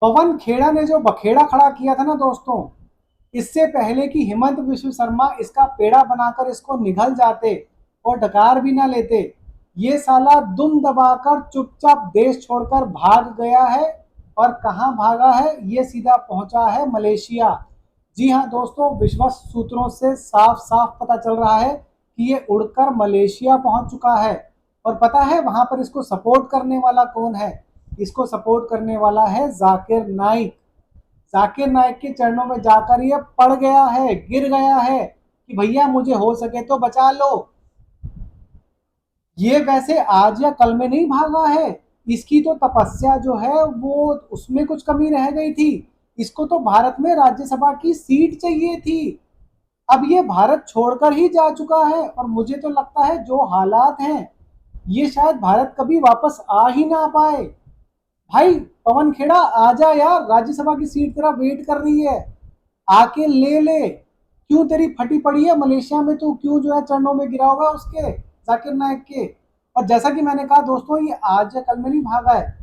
पवन खेड़ा ने जो बखेड़ा खड़ा किया था ना दोस्तों, इससे पहले कि हिमंत विश्व शर्मा इसका पेड़ा बनाकर इसको निगल जाते और डकार भी ना लेते, ये साला दुम दबाकर चुपचाप देश छोड़कर भाग गया है। और कहां भागा है? ये सीधा पहुंचा है मलेशिया। जी हाँ दोस्तों, विश्वस्त सूत्रों से साफ साफ पता चल रहा है कि ये उड़कर मलेशिया पहुंच चुका है। और पता है वहां पर इसको सपोर्ट करने वाला कौन है? इसको सपोर्ट करने वाला है जाकिर नाइक। जाकिर नाइक के चरणों में जाकर ये पड़ गया है, गिर गया है कि भैया मुझे हो सके तो बचा लो। ये वैसे आज या कल में नहीं भागा है, इसकी तो तपस्या जो है वो उसमें कुछ कमी रह गई थी। इसको तो भारत में राज्यसभा की सीट चाहिए थी। अब ये भारत छोड़कर ही जा चुका है और मुझे तो लगता है जो हालात हैं, ये शायद भारत कभी वापस आ ही ना पाए। भाई पवन खेड़ा आजा यार, राज्यसभा की सीट तेरा वेट कर रही है, आके ले ले। क्यों तेरी फटी पड़ी है मलेशिया में? तू क्यों जो है चरणों में गिरा होगा उसके, जाकिर नायक के। और जैसा कि मैंने कहा दोस्तों, ये आज या कल में नहीं भागा है,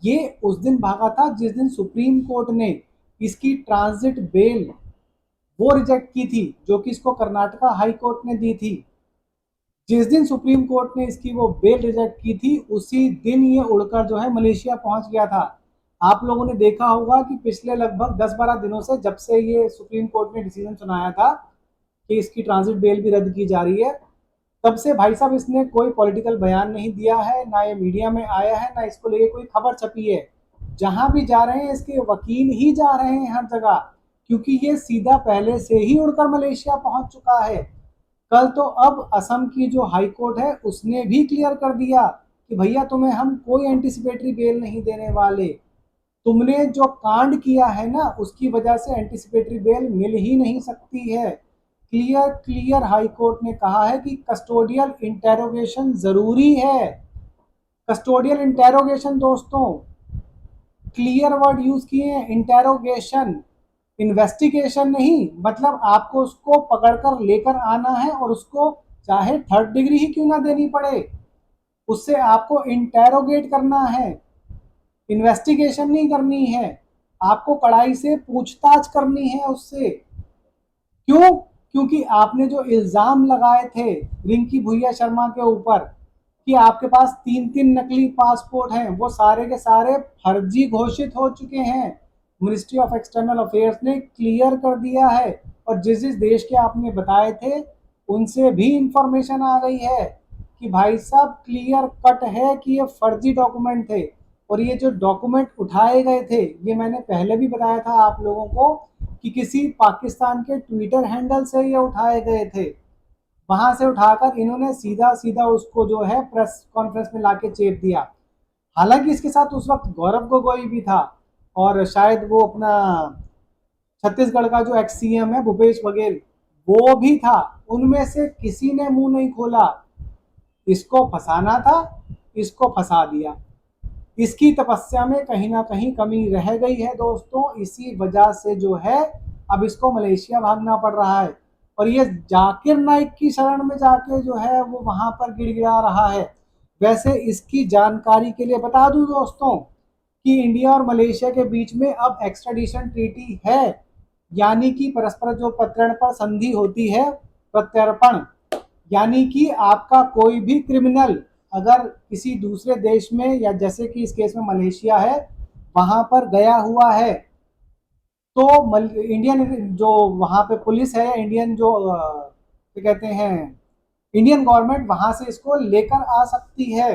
ये उस दिन भागा था जिस दिन सुप्रीम कोर्ट ने इसकी ट्रांजिट बेल वो रिजेक्ट की थी, जो कि इसको कर्नाटका हाई कोर्ट ने दी थी। जिस दिन सुप्रीम कोर्ट ने इसकी वो बेल रिजेक्ट की थी, उसी दिन ये उड़कर जो है मलेशिया पहुंच गया था। आप लोगों ने देखा होगा कि पिछले लगभग 10-12 दिनों से, जब से ये सुप्रीम कोर्ट ने डिसीजन सुनाया था कि इसकी ट्रांजिट बेल भी रद्द की जा रही है, तब से भाई साहब इसने कोई पॉलिटिकल बयान नहीं दिया है, ना ये मीडिया में आया है, ना इसको लेके कोई खबर छपी है। जहां भी जा रहे हैं इसके वकील ही जा रहे हैं हर जगह, क्योंकि ये सीधा पहले से ही उड़कर मलेशिया पहुंच चुका है। कल तो अब असम की जो हाई कोर्ट है उसने भी क्लियर कर दिया कि भैया तुम्हें हम कोई एंटिसिपेटरी बेल नहीं देने वाले। तुमने जो कांड किया है ना, उसकी वजह से एंटिसिपेटरी बेल मिल ही नहीं सकती है। क्लियर क्लियर हाई कोर्ट ने कहा है कि कस्टोडियल इंटेरोगेशन जरूरी है। कस्टोडियल इंटेरोगेशन दोस्तों, क्लियर वर्ड यूज किए हैं, इंटेरोगेशन, इन्वेस्टिगेशन नहीं। मतलब आपको उसको पकड़कर लेकर आना है और उसको चाहे थर्ड डिग्री ही क्यों ना देनी पड़े, उससे आपको इंटेरोगेट करना है, इन्वेस्टिगेशन नहीं करनी है। आपको कड़ाई से पूछताछ करनी है उससे। क्यों? क्योंकि आपने जो इल्जाम लगाए थे रिंकी भुइया शर्मा के ऊपर कि आपके पास 3-3 नकली पासपोर्ट हैं, वो सारे के सारे फर्जी घोषित हो चुके हैं। मिनिस्ट्री ऑफ एक्सटर्नल अफेयर्स ने क्लियर कर दिया है। और जिस जिस देश के आपने बताए थे उनसे भी इंफॉर्मेशन आ गई है कि भाई साहब क्लियर कट है कि ये फर्जी डॉक्यूमेंट थे। और ये जो डॉक्यूमेंट उठाए गए थे, ये मैंने पहले भी बताया था आप लोगों को कि किसी पाकिस्तान के ट्विटर हैंडल से ये उठाए गए थे। वहां से उठाकर इन्होंने सीधा सीधा उसको जो है प्रेस कॉन्फ्रेंस में लाके चेप दिया। हालांकि इसके साथ उस वक्त गौरव गोगोई भी था, और शायद वो अपना छत्तीसगढ़ का जो एक्स सीएम है भूपेश बघेल, वो भी था। उनमें से किसी ने मुंह नहीं खोला। इसको फंसाना था, इसको फंसा दिया। इसकी तपस्या में कहीं ना कहीं कमी रह गई है दोस्तों, इसी वजह से जो है अब इसको मलेशिया भागना पड़ रहा है। और ये जाकिर नाइक की शरण में जाके जो है वो वहां पर गिड़गिड़ा रहा है। वैसे इसकी जानकारी के लिए बता दूं दोस्तों कि इंडिया और मलेशिया के बीच में अब एक्स्ट्राडिशन ट्रीटी है, यानी कि परस्पर जो प्रत्यर्पण पर संधि होती है, प्रत्यर्पण, यानी कि आपका कोई भी क्रिमिनल अगर किसी दूसरे देश में, या जैसे कि इस केस में मलेशिया है, वहां पर गया हुआ है, तो इंडियन जो वहां पे पुलिस है, इंडियन जो क्या कहते हैं, इंडियन गवर्नमेंट वहां से इसको लेकर आ सकती है,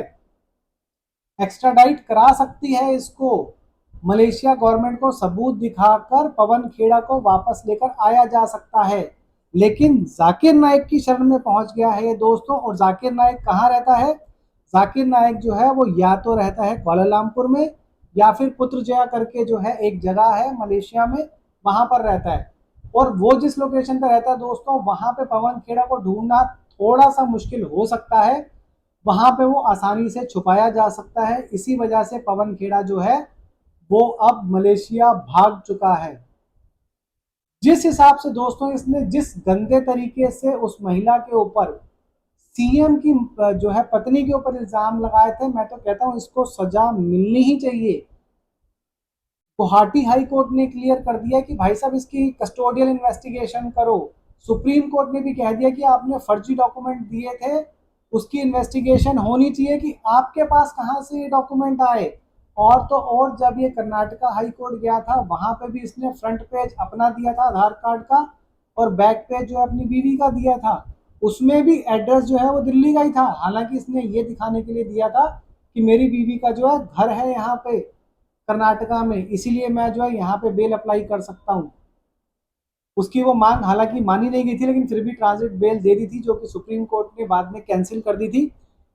एक्स्ट्राडाइट करा सकती है इसको। मलेशिया गवर्नमेंट को सबूत दिखाकर पवन खेड़ा को वापस लेकर आया जा सकता है। लेकिन जाकिर नाइक की शरण में पहुंच गया है ये दोस्तों। और जाकिर नाइक कहाँ रहता है? जाकिर नाइक जो है वो या तो रहता है कुआलालंपुर में, या फिर पुत्रजया करके जो है एक जगह है मलेशिया में, वहां पर रहता है। और वो जिस लोकेशन पर रहता है दोस्तों, वहां पे पवन खेड़ा को ढूंढना थोड़ा सा मुश्किल हो सकता है। वहां पे वो आसानी से छुपाया जा सकता है। इसी वजह से पवन खेड़ा जो है वो अब मलेशिया भाग चुका है। जिस हिसाब से दोस्तों इसने जिस गंदे तरीके से उस महिला के ऊपर, सीएम की जो है पत्नी के ऊपर इल्जाम लगाए थे, मैं तो कहता हूं इसको सजा मिलनी ही चाहिए। गुवाहाटी हाई कोर्ट ने क्लियर कर दिया कि भाई साहब इसकी कस्टोडियल इन्वेस्टिगेशन करो। सुप्रीम कोर्ट ने भी कह दिया कि आपने फर्जी डॉक्यूमेंट दिए थे, उसकी इन्वेस्टिगेशन होनी चाहिए कि आपके पास कहाँ से ये डॉक्यूमेंट आए। और तो और जब ये कर्नाटका हाई कोर्ट गया था वहां पे भी इसने फ्रंट पेज अपना दिया था आधार कार्ड का, और बैक पेज जो है अपनी बीवी का दिया था। उसमें भी एड्रेस जो है वो दिल्ली का ही था, हालांकि इसने ये दिखाने के लिए दिया था कि मेरी बीवी का जो है घर है यहाँ पे कर्नाटका में, इसीलिए मैं जो है यहाँ पे बेल अप्लाई कर सकता हूँ। उसकी वो मांग हालांकि मानी नहीं गई थी, लेकिन फिर भी ट्रांजिट बेल दे दी थी, जो कि सुप्रीम कोर्ट ने बाद में कैंसिल कर दी थी।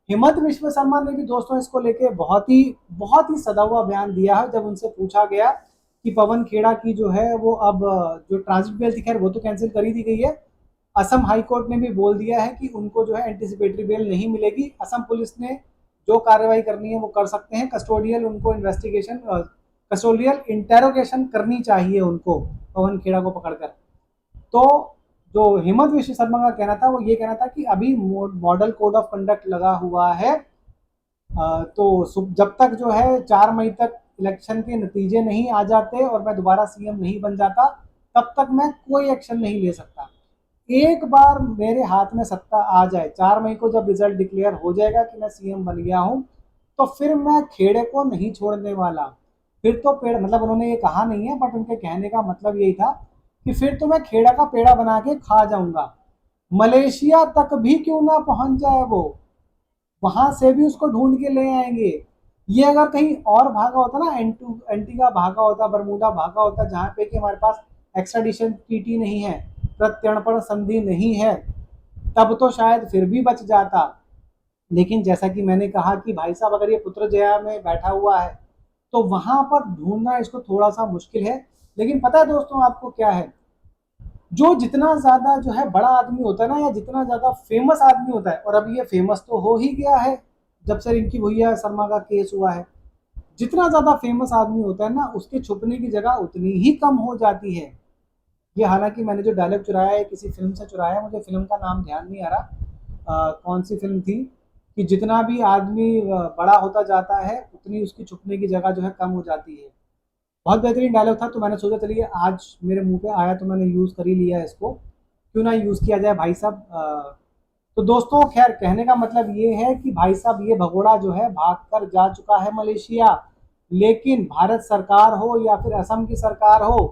हिमंत विश्व शर्मा ने भी दोस्तों इसको लेके बहुत ही सदा हुआ बयान दिया है। जब उनसे पूछा गया कि पवन खेड़ा की जो है वो अब जो ट्रांजिट बेल थी, खैर वो तो कैंसिल कर ही दी गई है, असम हाई कोर्ट ने भी बोल दिया है कि उनको जो है एंटिसिपेटरी बेल नहीं मिलेगी। असम पुलिस ने जो कार्रवाई करनी है वो कर सकते हैं, कस्टोडियल उनको इन्वेस्टिगेशन कस्टोडियल इंटेरोगेशन करनी चाहिए उनको, पवन खेड़ा को पकड़कर। तो जो हेमंत विश्व शर्मा का कहना था वो ये कहना था कि अभी मॉडल कोड ऑफ कंडक्ट लगा हुआ है, तो जब तक जो है 4 मई तक इलेक्शन के नतीजे नहीं आ जाते और मैं दोबारा सीएम नहीं बन जाता, तब तक मैं कोई एक्शन नहीं ले सकता। एक बार मेरे हाथ में सत्ता आ जाए, 4 मई को जब रिजल्ट डिक्लेयर हो जाएगा कि मैं सीएम बन गया हूं, तो फिर मैं खेड़े को नहीं छोड़ने वाला। फिर तो पेड़, मतलब उन्होंने ये कहा नहीं है बट उनके कहने का मतलब यही था कि फिर तो मैं खेड़ा का पेड़ा बना के खा जाऊंगा। मलेशिया तक भी क्यों ना पहुंच जाए वो, वहां से भी उसको ढूंढ के ले आएंगे। ये अगर कहीं और भागा होता ना, एंटीगा भागा होता, बरमूडा भागा होता, जहां पे कि हमारे पास एक्स्ट्राडिशन ट्रीटी नहीं है, प्रत्यर्पण संधि नहीं है, तब तो शायद फिर भी बच जाता। लेकिन जैसा कि मैंने कहा कि भाई साहब अगर ये पुत्रजया में बैठा हुआ है तो वहां पर ढूंढना इसको थोड़ा सा मुश्किल है। लेकिन पता है दोस्तों आपको क्या है, जो जितना ज्यादा जो है बड़ा आदमी होता है ना, या जितना ज्यादा फेमस आदमी होता है, और अभी ये फेमस तो हो ही गया है जब से रिंकी भुइया शर्मा का केस हुआ है, जितना ज्यादा फेमस आदमी होता है ना उसके छुपने की जगह उतनी ही कम हो जाती है। ये हालांकि मैंने जो डायलॉग चुराया है किसी फिल्म से चुराया है, मुझे फिल्म का नाम ध्यान नहीं आ रहा, कौन सी फिल्म थी, कि जितना भी आदमी बड़ा होता जाता है उतनी उसकी छुपने की जगह जो है कम हो जाती है। बहुत बेहतरीन डायलॉग था, तो मैंने सोचा चलिए आज मेरे मुंह पे आया तो मैंने यूज कर ही लिया है इसको, क्यों ना यूज किया जाए भाई साहब। तो दोस्तों खैर कहने का मतलब ये है कि भाई साहब ये भगोड़ा जो है भाग कर जा चुका है मलेशिया, लेकिन भारत सरकार हो या फिर असम की सरकार हो,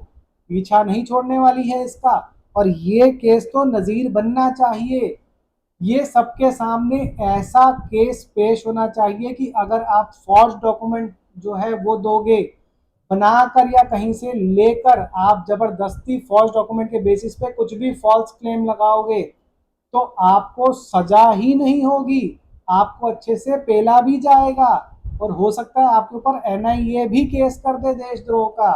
पीछा नहीं छोड़ने वाली है इसका। और ये केस तो नजीर बनना चाहिए, ये सबके सामने ऐसा केस पेश होना चाहिए कि अगर आप फॉर्ज डॉक्यूमेंट जो है वो दोगे बनाकर, या कहीं से लेकर आप जबरदस्ती फॉल्स डॉक्यूमेंट के बेसिस पे कुछ भी फॉल्स क्लेम लगाओगे, तो आपको सजा ही नहीं होगी, आपको अच्छे से पेला भी जाएगा, और हो सकता है आपके ऊपर एनआईए भी केस कर दे देशद्रोह का।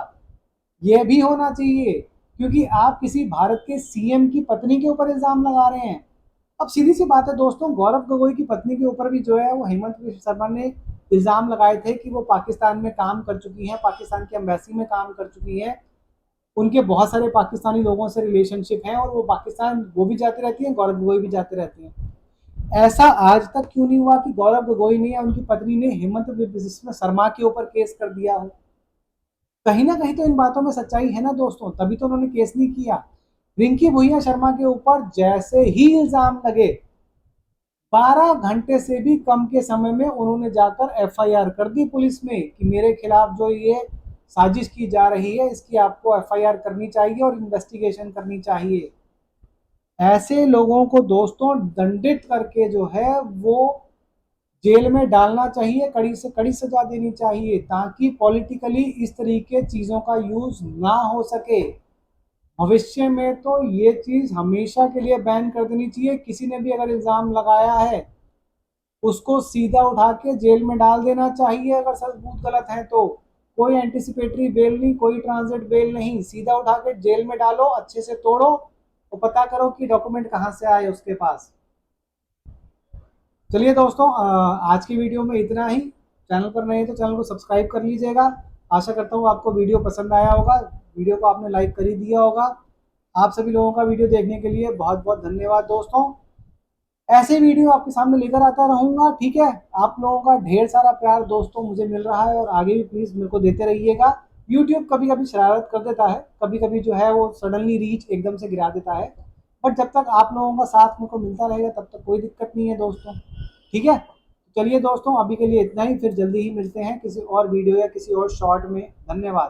ये भी होना चाहिए, क्योंकि आप किसी भारत के सीएम की पत्नी के ऊपर इल्जाम लगा रहे हैं। अब सीधी सी बात है दोस्तों, गौरव गोगोई की पत्नी के ऊपर भी जो है वो हेमंत विश्व शर्मा ने इल्जाम लगाए थे कि वो पाकिस्तान में काम कर चुकी हैं, पाकिस्तान की एम्बेसी में काम कर चुकी हैं, उनके बहुत सारे पाकिस्तानी लोगों से रिलेशनशिप हैं, और वो पाकिस्तान वो भी जाती रहती हैं, गौरव गोगोई भी जाते रहते हैं। ऐसा आज तक क्यों नहीं हुआ कि गौरव गोगोई ने या उनकी पत्नी ने हेमंत विश्व शर्मा के ऊपर केस कर दिया हो। कहीं ना कहीं तो इन बातों में सच्चाई है ना दोस्तों, तभी तो उन्होंने केस नहीं किया। रिंकी भुइया शर्मा के ऊपर जैसे ही इल्जाम लगे, 12 घंटे से भी कम के समय में उन्होंने जाकर एफआईआर कर दी पुलिस में कि मेरे खिलाफ जो ये साजिश की जा रही है इसकी आपको एफआईआर करनी चाहिए और इन्वेस्टिगेशन करनी चाहिए। ऐसे लोगों को दोस्तों दंडित करके जो है वो जेल में डालना चाहिए, कड़ी से कड़ी सजा देनी चाहिए, ताकि पॉलिटिकली इस तरीके चीजों का यूज ना हो सके। भविष्य में तो ये चीज हमेशा के लिए बैन कर देनी चाहिए। किसी ने भी अगर इल्जाम लगाया है उसको सीधा उठा के जेल में डाल देना चाहिए, अगर सबूत गलत है तो। कोई एंटिसिपेटरी बेल नहीं, कोई ट्रांजिट बेल नहीं, सीधा उठा के जेल में डालो, अच्छे से तोड़ो और पता करो कि डॉक्यूमेंट कहाँ से आए उसके पास। चलिए दोस्तों आज की वीडियो में इतना ही। चैनल पर नए हैं तो चैनल को सब्सक्राइब कर लीजिएगा। आशा करता हूँ आपको वीडियो पसंद आया होगा, वीडियो को आपने लाइक कर ही दिया होगा। आप सभी लोगों का वीडियो देखने के लिए बहुत बहुत धन्यवाद दोस्तों। ऐसे वीडियो आपके सामने लेकर आता रहूंगा, ठीक है। आप लोगों का ढेर सारा प्यार दोस्तों मुझे मिल रहा है और आगे भी प्लीज मेरे को देते रहिएगा। यूट्यूब कभी कभी शरारत कर देता है, कभी कभी जो है वो सडनली रीच एकदम से गिरा देता है, बट जब तक आप लोगों का साथ मेरे को मिलता रहेगा तब तक कोई दिक्कत नहीं है दोस्तों। ठीक है, चलिए दोस्तों, अभी के लिए इतना ही, फिर जल्दी ही मिलते हैं किसी और वीडियो या किसी और शॉर्ट में। धन्यवाद।